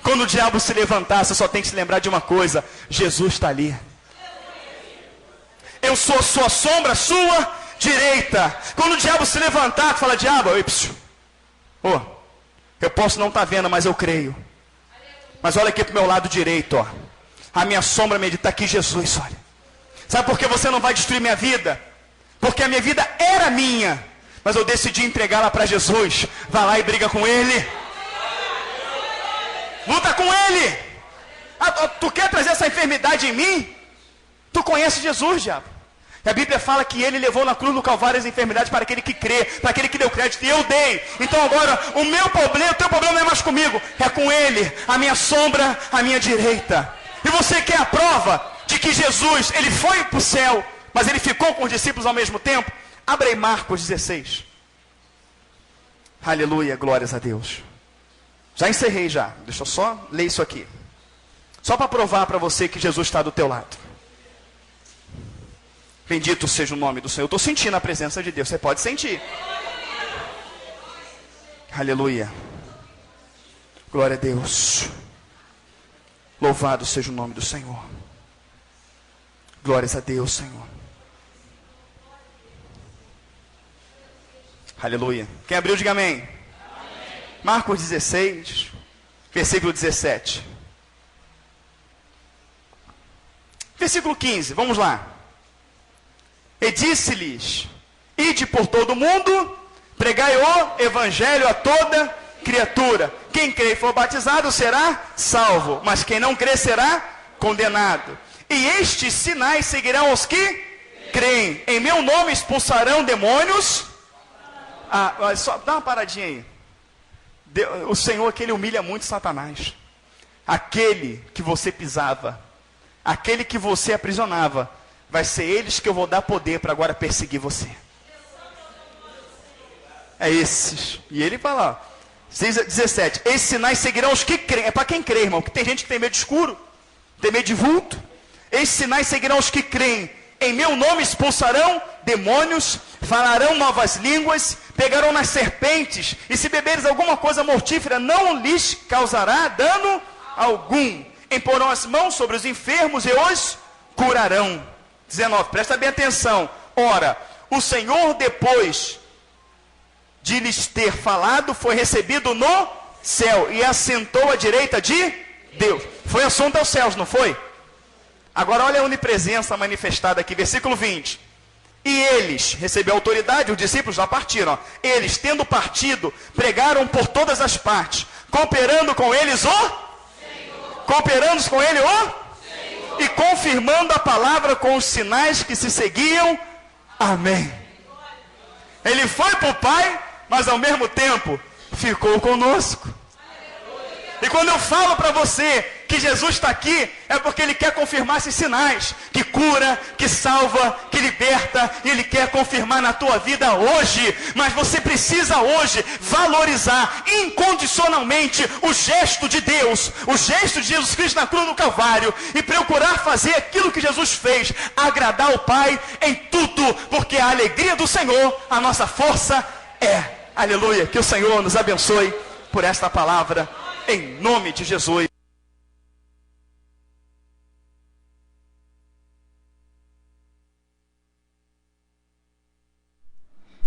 Quando o diabo se levantar, você só tem que se lembrar de uma coisa: Jesus está ali. Eu sou sua sombra, sua direita. Quando o diabo se levantar, fala: diabo, eu posso não estar vendo, mas eu creio. Mas olha aqui para o meu lado direito, ó. A minha sombra medita aqui, Jesus, olha. Sabe por que você não vai destruir minha vida? Porque a minha vida era minha, mas eu decidi entregá-la para Jesus. Vai lá e briga com Ele. Luta com Ele. Tu quer trazer essa enfermidade em mim? Tu conhece Jesus, diabo. E a Bíblia fala que Ele levou na cruz do Calvário as enfermidades para aquele que crê, para aquele que deu crédito, e eu dei. Então agora, o meu problema, o teu problema não é mais comigo, é com Ele, a minha sombra, a minha direita. E você quer a prova de que Jesus, Ele foi para o céu, mas Ele ficou com os discípulos ao mesmo tempo? Abra aí Marcos 16. Aleluia, glórias a Deus. Já encerrei já, deixa eu só ler isso aqui. Só para provar para você que Jesus está do teu lado. Bendito seja o nome do Senhor. Eu estou sentindo a presença de Deus, você pode sentir. Aleluia. Glória a Deus. Louvado seja o nome do Senhor. Glórias a Deus, Senhor. Aleluia. Quem abriu, diga amém. Amém. Marcos 16, versículo 17. Versículo 15, vamos lá. E disse-lhes: ide por todo o mundo, pregai o evangelho a toda criatura. Quem crê e for batizado será salvo, mas quem não crê será condenado. E estes sinais seguirão os que creem. Em meu nome expulsarão demônios. Só dá uma paradinha aí. O Senhor que Ele humilha muito Satanás. Aquele que você pisava, aquele que você aprisionava, vai ser eles que eu vou dar poder para agora perseguir você. É esses. E ele fala, ó, 17. Esses sinais seguirão os que creem. É para quem crê, irmão. Porque tem gente que tem medo de escuro, tem medo de vulto. Esses sinais seguirão os que creem. Em meu nome expulsarão demônios, falarão novas línguas, pegarão nas serpentes, e se beberes alguma coisa mortífera, não lhes causará dano algum. Imporão as mãos sobre os enfermos e os curarão. 19, presta bem atenção. Ora, o Senhor, depois de lhes ter falado, foi recebido no céu e assentou à direita de Deus. Foi assunto aos céus, não foi? Agora olha a onipresença manifestada aqui, versículo 20. E eles, recebeu autoridade, os discípulos já partiram. Ó. Eles, tendo partido, pregaram por todas as partes, cooperando com eles o Senhor. Cooperando com ele o Senhor. E confirmando a palavra com os sinais que se seguiam. Amém. Ele foi para o Pai, mas ao mesmo tempo ficou conosco. E quando eu falo para você que Jesus está aqui, é porque Ele quer confirmar esses sinais, que cura, que salva, que liberta, e Ele quer confirmar na tua vida hoje. Mas você precisa hoje valorizar incondicionalmente o gesto de Deus, o gesto de Jesus Cristo na cruz do Calvário, e procurar fazer aquilo que Jesus fez, agradar o Pai em tudo, porque a alegria do Senhor, a nossa força é. Aleluia, que o Senhor nos abençoe por esta palavra. Em nome de Jesus.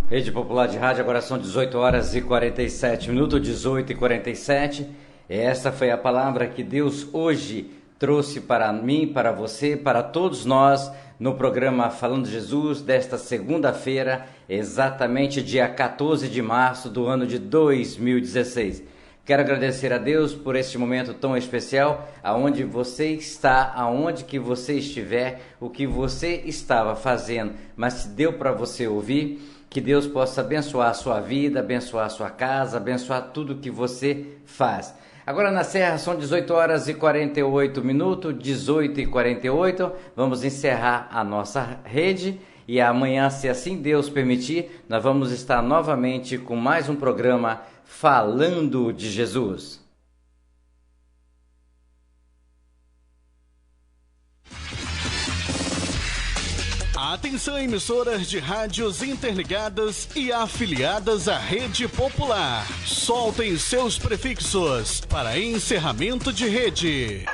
Rede Popular de Rádio, agora são 18 horas e 47 minutos, 18 e 47. Essa foi a palavra que Deus hoje trouxe para mim, para você, para todos nós, no programa Falando de Jesus, desta segunda-feira, exatamente dia 14 de março do ano de 2016. Quero agradecer a Deus por este momento tão especial, aonde você está, aonde que você estiver, o que você estava fazendo, mas se deu para você ouvir, que Deus possa abençoar a sua vida, abençoar a sua casa, abençoar tudo que você faz. Agora na Serra são 18 horas e 48 minutos, 18 e 48, vamos encerrar a nossa rede. E amanhã, se assim Deus permitir, nós vamos estar novamente com mais um programa Falando de Jesus. Atenção, emissoras de rádios interligadas e afiliadas à Rede Popular. Soltem seus prefixos para encerramento de rede.